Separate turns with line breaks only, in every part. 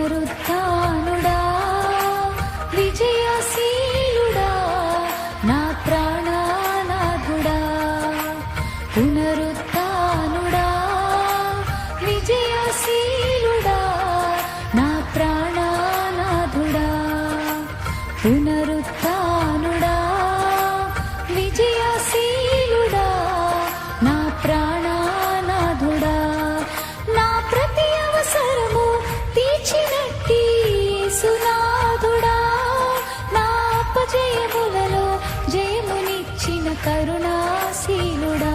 పునరుత్థానుడా విజయశీలుడా నా ప్రాణనాథుడా పునరుత్థానుడా విజయశీలుడా నా ప్రాణనాథుడా పునరుత్థానుడా విజయశీలుడా నా ప్రాణనాథుడా నా ప్రతి అవసరము తీర్చినట్టి యేసునాథుడా నా అపజయములలో జయమునిచ్చిన కరుణాశీలుడా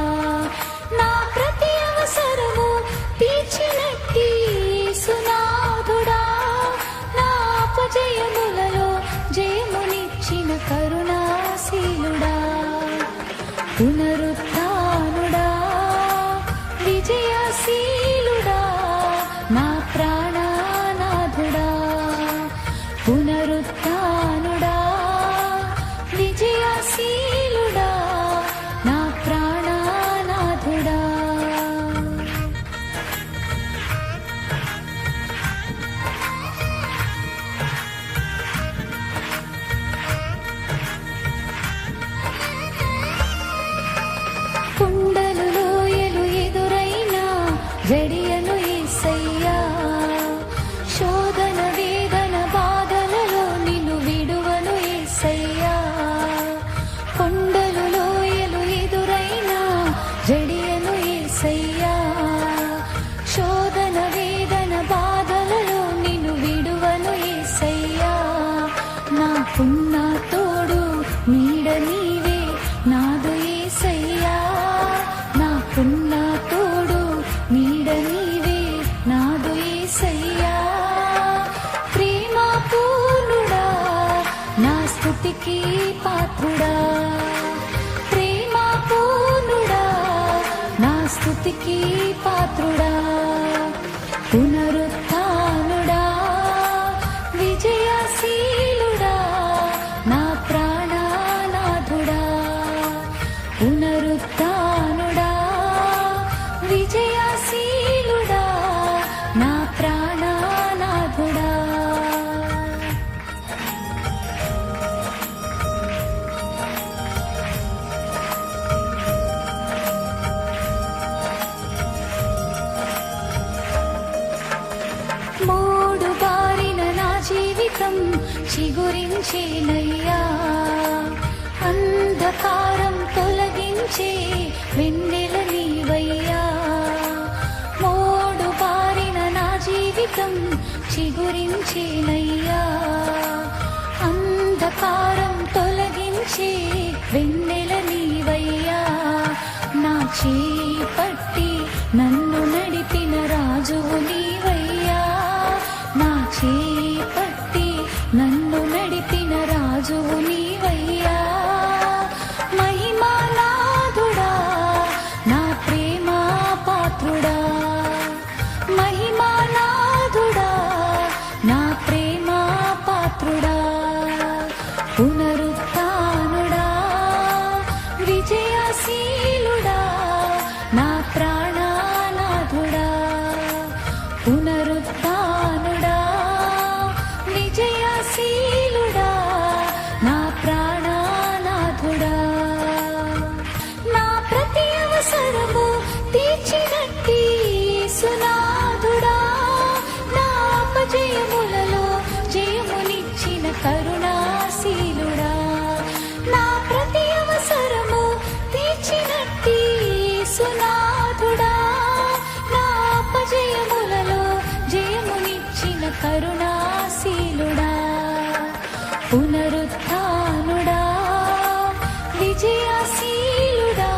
నా ప్రతి అవసరము తీర్చినట్టి యేసునాథుడా నా అపజయములలో జయమునిచ్చిన కరుణాశీలుడా పునరుత్థానుడా విజయశీలుడా నా ప్రాణనాథుడా పునరుత్థానుడా విజయశీలుడా నా ప్రాణనాథుడా కొండలు లోయలు ఎదురైనా జడియను యేసయ్యా శోధన వేదన బాధలలో నిన్ను విడువను యేసయ్యా కొండలు లోయలు ఎదురైనా జడియను యేసయ్యా శోధన వేదన బాధలలో నిన్ను విడువను యేసయ్యా నాకున్న తోడు నీడ నీవే నాదు యేసయ్యా నాకున్న తోడు నీడ నీవే నాదు యేసయ్యా ప్రేమ పూర్ణుడా నా స్తుతికి పాత్రుడా ప్రేమ పూర్ణుడా నా స్తుతికి పాత్రుడా పునరుత్థానుడా విజయశీలుడా నా ప్రాణనాథుడా పునరుత్థానుడా విజయశీలుడా నా ప్రాణనాథుడా మోడు బారిన నా జీవితం చిగురించేనయ్యా అంధకారం తొలగించే వెన్నెల నీవయ్యా మోడు బారిన నా జీవితం చిగురించేనయ్యా అంధకారం తొలగించే వెన్నెల నీవయ్యా నా చేయి పట్టి నన్ను నడిపిన రాజువు నీవయ్యా నా చేయి పట్టి నన్ను నడిపిన రాజువు నీవయ్యా మహిమానాథుడా నా ప్రేమ పాత్రుడా మహిమానాథుడా నా ప్రేమ పాత్రుడా పునరుత్థానుడా విజయశీలుడా నా ప్రాణనాథుడా పునరుత్థానుడా విజయశీలుడా నా ప్రాణనాథుడా నా ప్రతి అవసరము తీర్చినట్టి యేసునాథుడా నా అపజయములలో జయమునిచ్చిన కరుణాశీలుడా నా ప్రతి అవసరము తీర్చినట్టి యేసునాథుడా నా అపజయములలో జయమునిచ్చిన కరుణాశీలుడా పునరుత్థానుడా విజయశీలుడా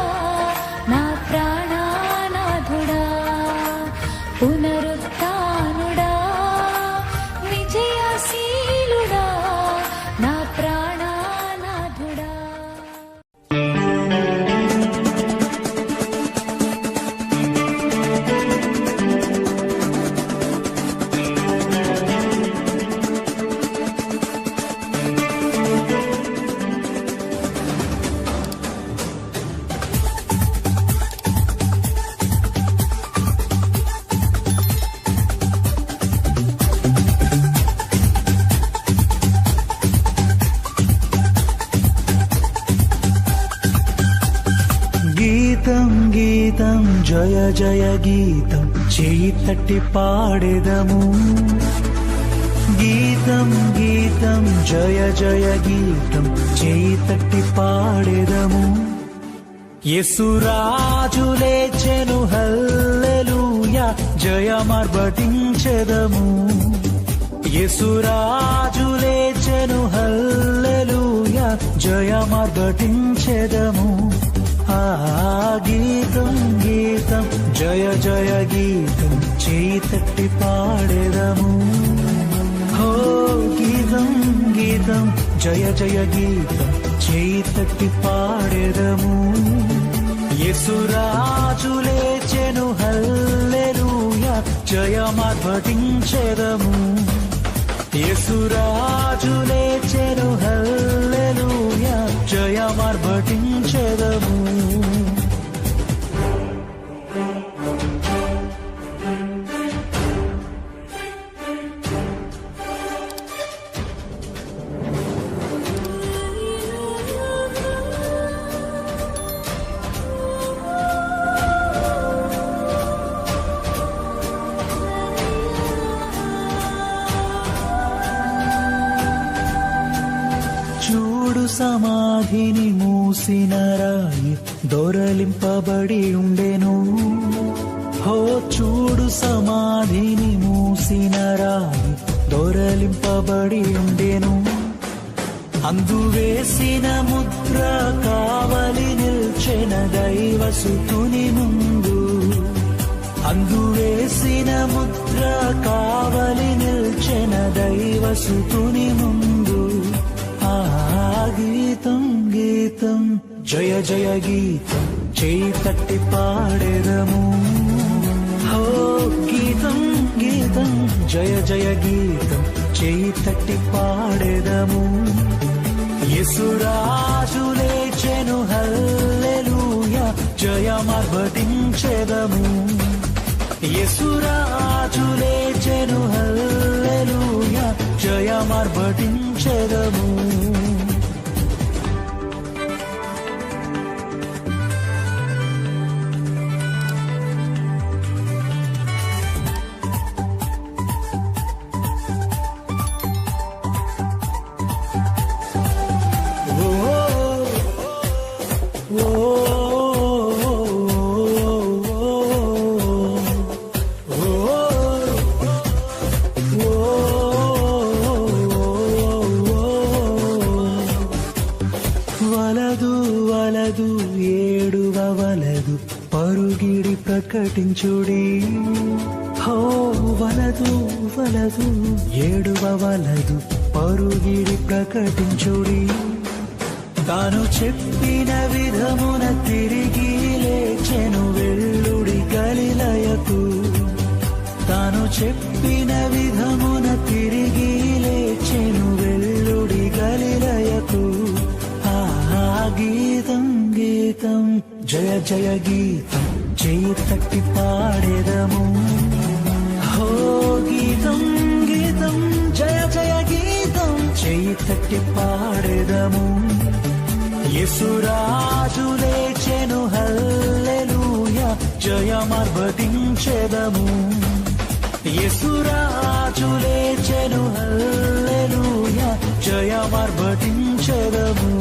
నా ప్రాణనాథుడా పునరుత్థానుడా విజయశీలుడా నా ప్రాణనాథుడా
గీతం జయ జయ గీతం చేయి తట్టి పాడెదము గీతం గీతం జయ జయ గీతం చేయి తట్టి పాడెదము యేసురాజు లేచెను హల్లెలూయా జయమార్భటించెదము యేసురాజు లేచెను హల్లెలూయా జయమార్భటించెదము ఆ గీతం గీతం జయ జయ గీతం చేయి తట్టి పాడెదము ఓ గీతం గీతం జయ జయ గీతం చేయి తట్టి పాడెదము యేసురాజు లేచెను హల్లెలూయా జయమార్భటించెదము యేసురాజు లేచెను హల్లెలూయా జయమార్భటించెదము సమాధిని మూసిన రాయి దొరలింపబడి ఉండెను హో చూడు సమాధిని మూసిన రాయి దొరలింపబడి ఉండెను అందు వేసిన ముద్ర కావలి నిల్చెన దైవసుతుని ముందు అందు వేసిన ముద్ర కావలి నిల్చెన దైవసుతుని ముందు గీతం గీతం జయ జయ గీతం చేయి తట్టి పాడెదము ఓ గీతం గీతం జయ జయ గీతం చేయి తట్టి పాడెదము యేసురాజు లేచెను హల్లెలూయా జయమార్భటించెదము యేసురాజు లేచెను హల్లెలూయా జయమార్భటించెదము వలదు ఏడువలదు పరుగిడి ప్రకటించుడి హో వలదు వలదు ఏడువలదు పరుగిడి ప్రకటించుడి తాను చెప్పిన విధమున తిరిగి లేచెను వెళ్ళుడి గలిలయకు తాను చెప్పిన విధమున తిరిగి లేచెను వెళ్ళుడి గలిలయకు గీతం గీతం జయ జయ గీతం చేయి తట్టి పాడెదము హో గీతం గీతం జయ జయ గీతం చేయి తట్టి పాడెదము యేసురాజు లేచెను హల్లెలూయా జయమార్భటించెదము యేసురాజు లేచెను హల్లెలూయా జయమార్భటించెదము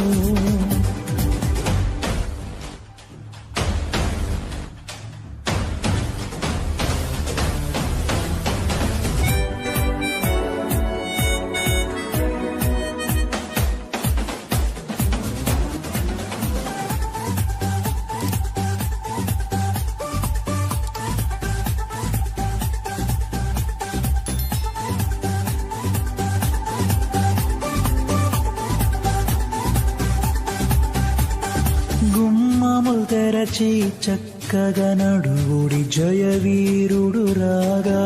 గుమ్మములు తెరచి చక్కగా నడువుడి జయవీరుడు రాగా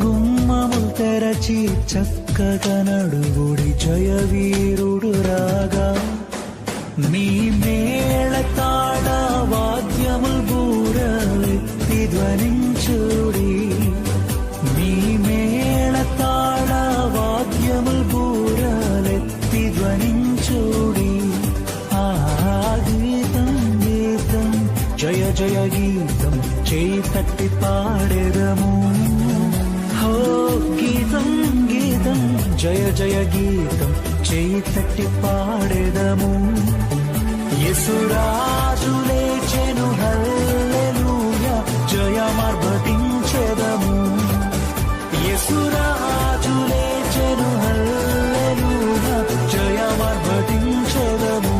గుమ్మములు తెరచి చక్కగా నడువుడి జయవీరుడు రాగా నీ మేళ తాళ వాద్యములు బూరలెత్తి ధ్వనించుడి నీ మేళ తాళ వాద్యములు బూరలెత్తి ధ్వనించుడి గీతం గీతం జయ చేయి తట్టి పాడెదము. హో గీతం గీతం జయ జయ గీతం చేయి తట్టి పాడెదము. యేసురాజు లేచెను హల్లెలూయా జయమార్భటించెదము. యేసురాజు లేచెను హల్లెలూయా జయమార్భటించెదము.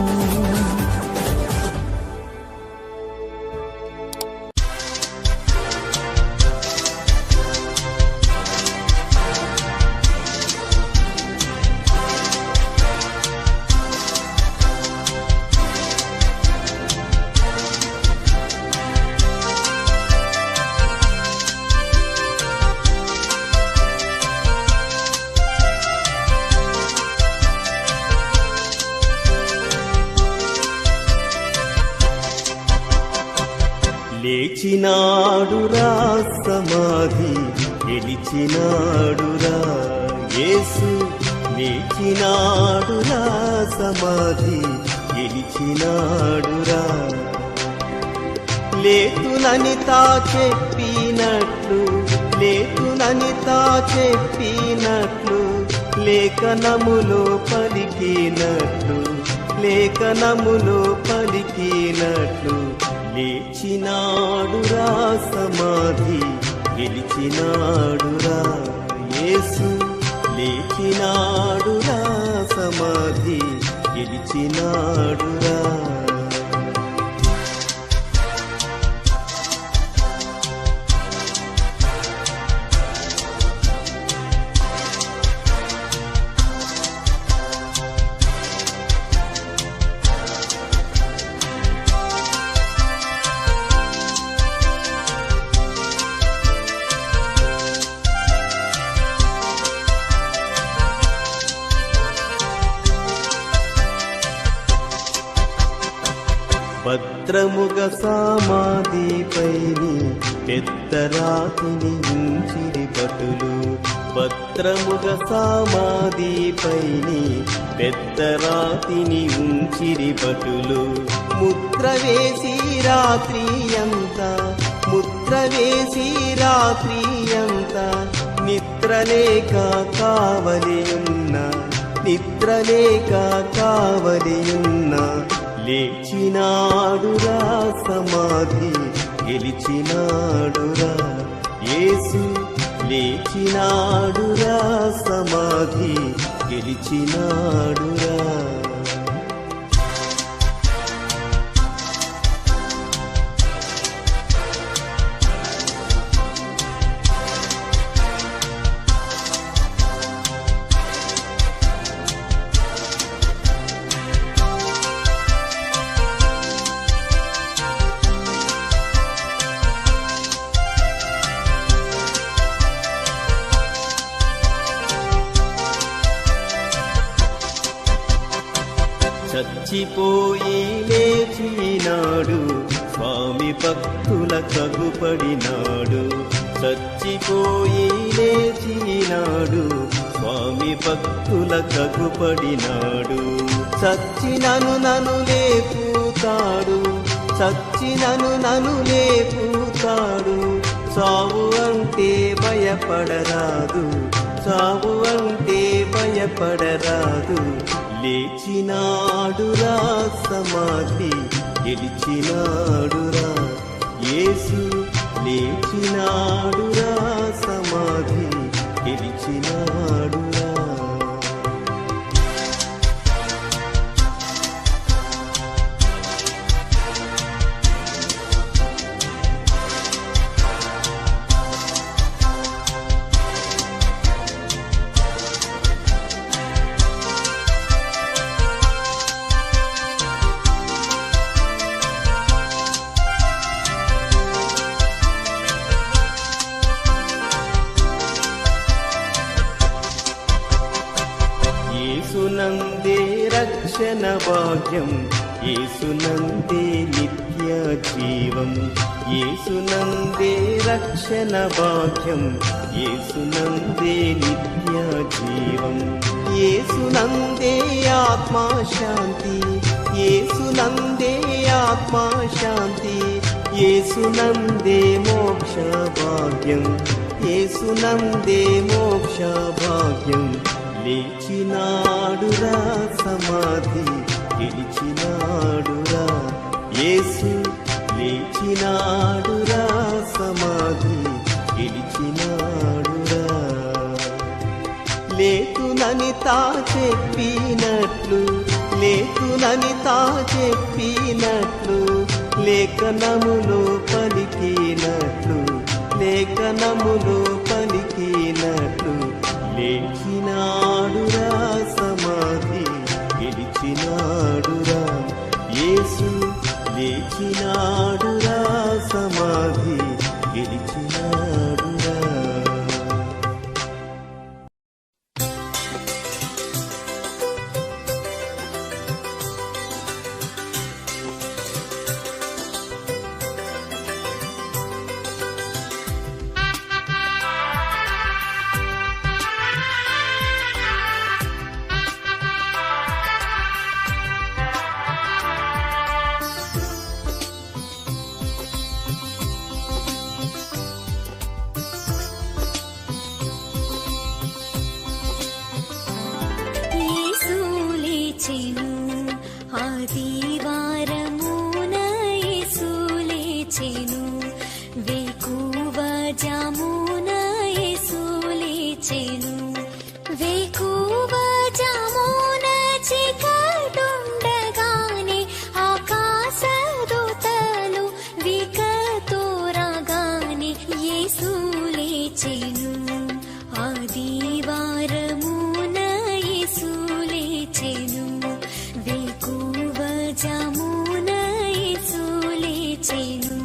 లేచినాడురా సమాధి గెలిచినాడురా యేసు. లేచినాడురా సమాధి గెలిచినాడురా. లేతునని తా చెప్పినట్లు, లేతునని తా చెప్పినట్లు, లేఖనములో పలికినట్లు, లేఖనములో పలికినట్లు. లేచినాడురా సమాధి గెలిచినాడురా యేసు. లేచినాడురా సమాధి గెలిచినాడురా. భద్రముగ సమాధిపైని పెద్ద రాతిని ఉంచిరి భటులు. భద్రముగ సమాధిపైని పెద్ద రాతిని ఉంచిరి భటులు. ముద్ర వేసి రాత్రి అంతా, ముద్ర వేసి రాత్రి అంతా, నిద్రలేక కావలి ఉన్న, నిద్రలేక కావలి ఉన్న. లేచినాడురా సమాధి గెలిచినాడురా యేసు. లేచినాడురా సమాధి గెలిచినాడురా. చచ్చిపోయి లేచినాడు స్వామి భక్తుల కగుపడినాడు. చచ్చిపోయి లేచినాడు స్వామి భక్తుల కగుపడినాడు. చచ్చినను నను లేపుతాడు, చచ్చినను నను లేపుతాడు. చావు అంటే భయపడరాదు, చావు అంటే భయపడరాదు. లేచినాడురా సమాధి గెలిచినాడురా యేసు. లేచినాడురా సమాధి గెలిచినాడురా. యేసునందే రక్షణ భాగ్యం, యేసునందే నిత్య జీవం. యేసునందే రక్షణ భాగ్యం, యేసునందే నిత్య జీవం. యేసునందే ఆత్మశాంతి, యేసునందే ఆత్మశాంతి. యేసునందే మోక్ష భాగ్యం, యేసునందే మోక్ష భాగ్యం. లేచినాడురా సమాధి గెలిచినాడురా యేసు, లేచినాడురా సమాధి గెలిచినాడురా. లేకునని తా చెప్పినట్లు, లేకునని తా చెప్పినట్లు, లేఖనములో పలికినట్లు, లేఖనములో పలికినట్లు, లేచినాడురా సమాధి గెలిచినాడురా యేసు, లేచినాడురా సమాధి గెలిచినాడురా.
యేసు లేచెను ఆదివారమున, యేసు లేచెను వేకువజామున, యేసు లేచెను వేకువజామున. చీకటుండగానే ఆకాశదూతలు వికతో రాగానే యేసు లేచెను ఆదివారమున, యేసు లేచెను వేకువజామున, యేసు లేచెను.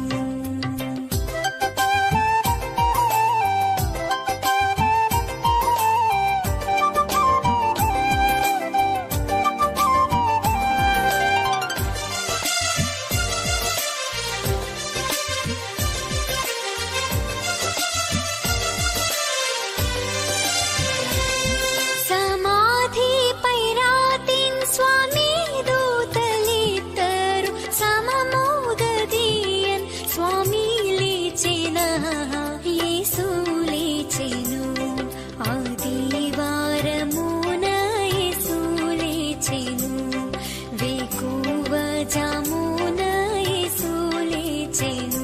సమాధిపై రాతిన్ స్వామి దూతలిద్దరు సమమోగదీయన్, స్వామి లేచెన యేసు లేచెను ఆదివారమున, యేసు లేచెను వేకువజామున, యేసు లేచెను.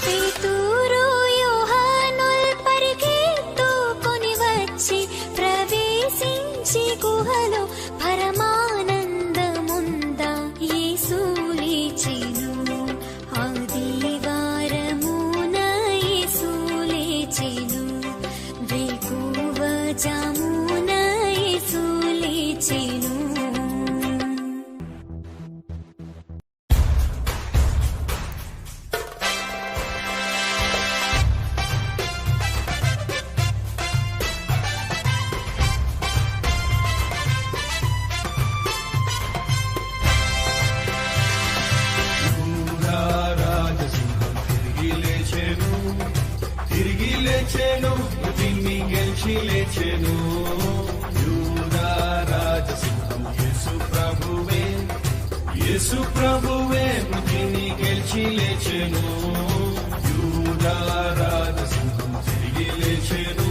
పేతురు యోహానుల్ పరిగెత్తుకొని వచ్చి ప్రవేశించి గుహలో పరమానందముందా యేసు లేచెను ఆదివారమున, యేసు లేచెను వేకువజామున, యేసు లేచెను.
తిరిగి లేచెను, మృతిని గెలిచి లేచెను. యూదా రాజసింహం యేసు ప్రభువే, యేసు ప్రభువే మృతిని గెలిచి లేచెను. యూదా రాజసింహం తిరిగి లేచెను.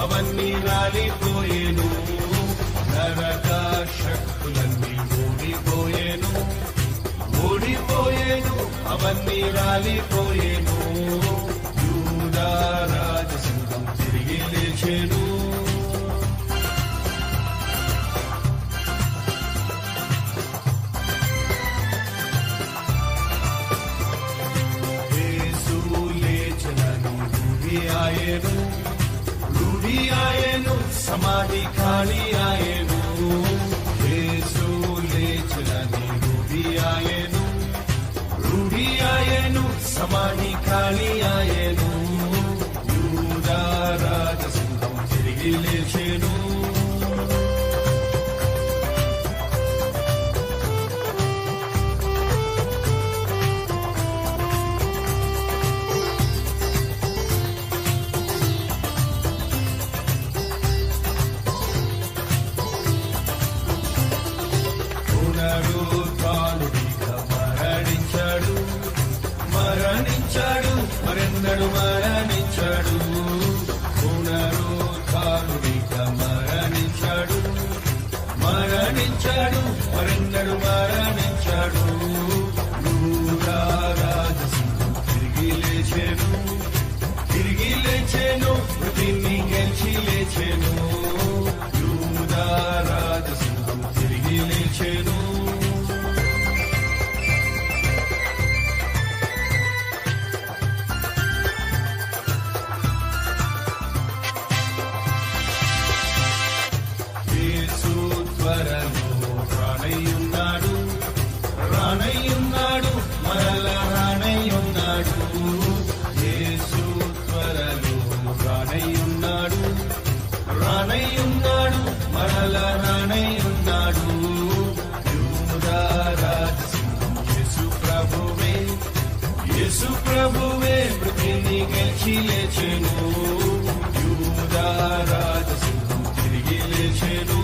అవన్నీ రాలిపోయేను, నరక శక్తులన్నీ ఓడిపోయేను, ఓడిపోయేను, అవన్నీ రాలిపోయేను. యూదా రాజసింహం తిరిగి లేచెను. ఆయను, రూఢి ఆయను, సమాధి ఖాళీ ఆయను. యేసు లేచినని రూఢి ఆయను, రూఢి ఆయను, సమాధి ఖాళీ ఆయను. యూదా రాజసింహం తిరిగి లేచెను. మరణించాడు, మరణించాడు, మరెన్నడు మరణించాడు. పునరుత్థానుడిక మరణించాడు, మరణించాడు, మరెన్నడు మరణించాడు. యూదా రాజసింహం తిరిగి లేచెను, తిరిగి లేచెను, మృతిని గెలిచి లేచెను. యూదా రాజసింహం తిరిగి లేచెను. యేసు త్వరలో రానయ్యున్నాడు, రానయ్యున్నాడు, మరల రానయ్యున్నాడు. యేసు త్వరలో రానయ్యున్నాడు, రానయ్యున్నాడు, మరల రానయ్యున్నాడు. యూదా రాజసింహం యేసు ప్రభువే, యేసు ప్రభువే, మృతిని గెలిచి లేచెను. యూదా రాజసింహం తిరిగి లేచెను.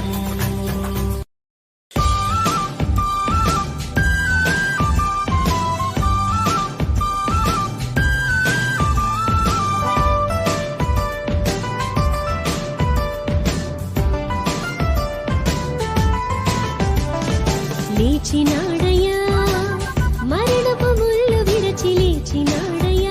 లేచినాడయ్యా, మరణపు ముళ్ళు విరచి లేచినాడయ్యా.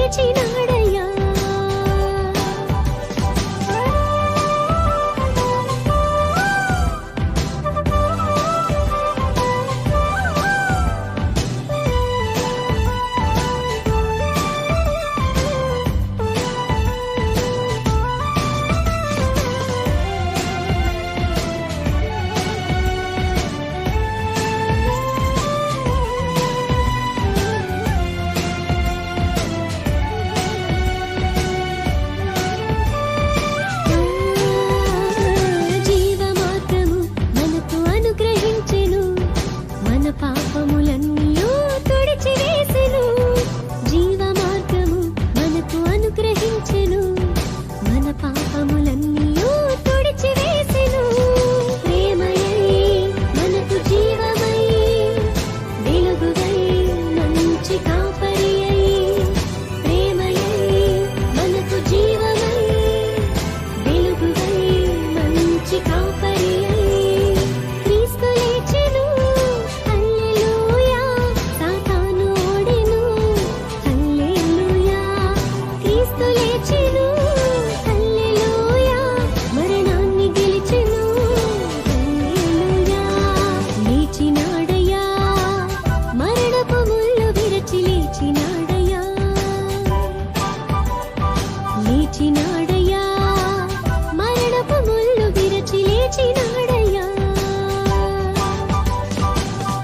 లేచినాడయ్యా. జీవమార్గము మనకు అనుగ్రహించెను, మన పాపములన్నీయు తుడిచివేసెను. జీవమార్గము మనకు అనుగ్రహించెను, మన పాపములన్నీయు తుడిచివేసెను. ప్రేమయై మనకు జీవమై, వెలుగువై మంచి కాపరి అయి. ప్రేమయై మనకు జీవమై, వెలుగువై మంచి కాపరి అయి. క్రీస్తు లేచెను, హల్లెలూయా, సాతాను ఓడెను, హల్లెలూయా. క్రీస్తు లేచెను, హల్లెలూయా, మరణాన్ని గెలిచెను, హల్లెలూయా. లేచినాడయ్యా, మరణపు ముళ్ళు విరచి లేచినాడయ్యా. లేచినాడయ్యా, మరణపు ముళ్ళు విరచి లేచినాడయ్యా.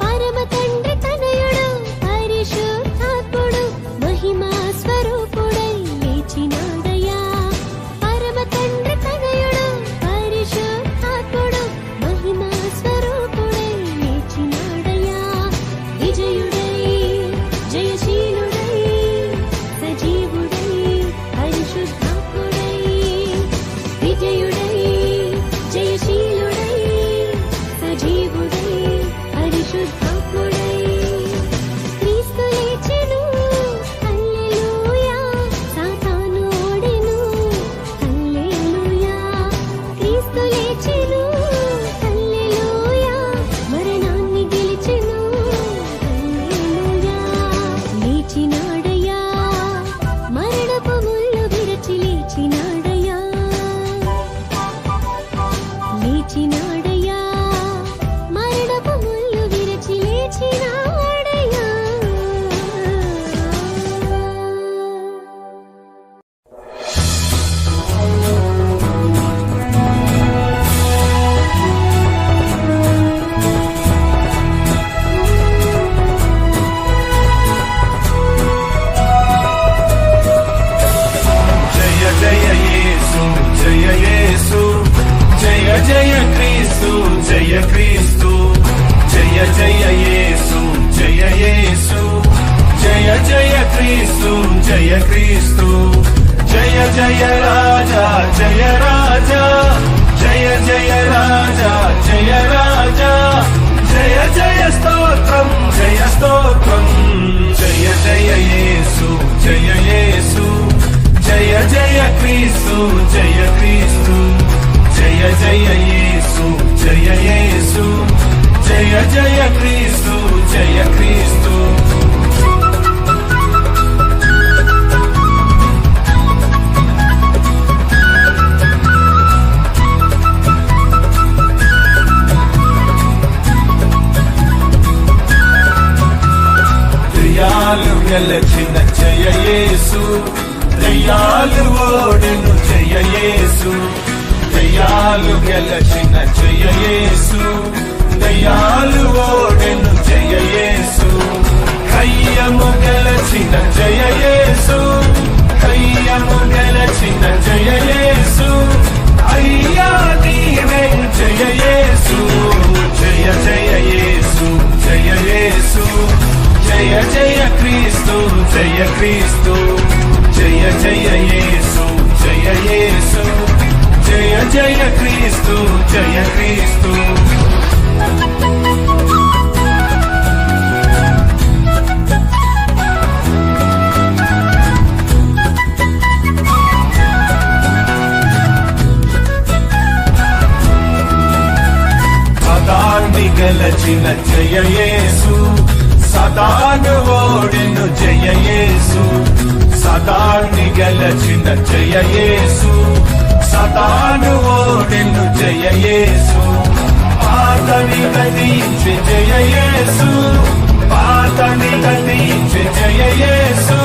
పరమ తండ్రి తనయుడు, పరిశుద్ధాత్ముడు, మహిమా స్వరూపుడై లేచినాడయ్యా. పరమ తండ్రి తనయుడు, పరిశుద్ధాత్ముడు, మహిమా స్వరూపుడై లేచినాడయ్యా. విజయుడై, జయశీలుడై, సజీవుడై, పరిశుద్ధాత్ముడై. విజయుడై, జయశీలుడై, సజీవుడై, పరిశుద్ధాత్ముడై. క్రీస్తు లేచెను, హల్లెలూయా, సాతాను ఓడెను, హల్లెలూయా. క్రీస్తు లేచెను, హల్లెలూయా, మరణాన్ని గెలిచెను, హల్లెలూయా. లేచినాడయ్యా, మరణపు ముళ్ళు విరచి లేచినాడయ్యా. లేచినాడయ్యా, మరణపు ముళ్ళు విరచి లేచినాడయ్యా.
జయ జయ యేసు, జయ యేసు, జయ జయ క్రీస్తు, జయ క్రీస్తు. జయ జయ యేసు, జయ యేసు, జయ జయ క్రీస్తు, జయ క్రీస్తు. జయ జయ రాజా, జయ రాజా, జయ జయ రాజా, జయ రాజా. జయ జయ స్తోత్రం, జయ స్తోత్రం. జయ జయ యేసు, జయ యేసు, జయ జయ క్రీస్తు, జయ క్రీస్తు. జయ జయ యేసు, జయ యేసు, జయ జయ క్రీస్తు, జయ క్రీస్తు. దయ్యాలు గెలచిన జయ యేసు, దయ్యాలు ఓడెను జయ యేసు. దయ్యాలు గెలచిన జయ యేసు, దయ్యాలు ఓడెను జయ యేసు. కయ్యము గెలచిన జయ యేసు, కయ్యము గెలచిన జయ యేసు. అయ్యా నీవే జయ యేసు. జయ జయ యేసు, జయ యేసు, జయ జయ క్రీస్తు, జయ క్రీస్తు. జయ జయ యేసు, జయ యేసు, జయ జయ క్రీస్తు, జయ క్రీస్తు. సదాన్ని గెలచిన జయ యేసు, సదాను ఓడెను జయ యేసు. సదాన్ని గెలచిన జయ యేసు సదాను ఓడెను జయ యేసు పాతని గదించి జయ యేసు పాతని గదించి జయ యేసు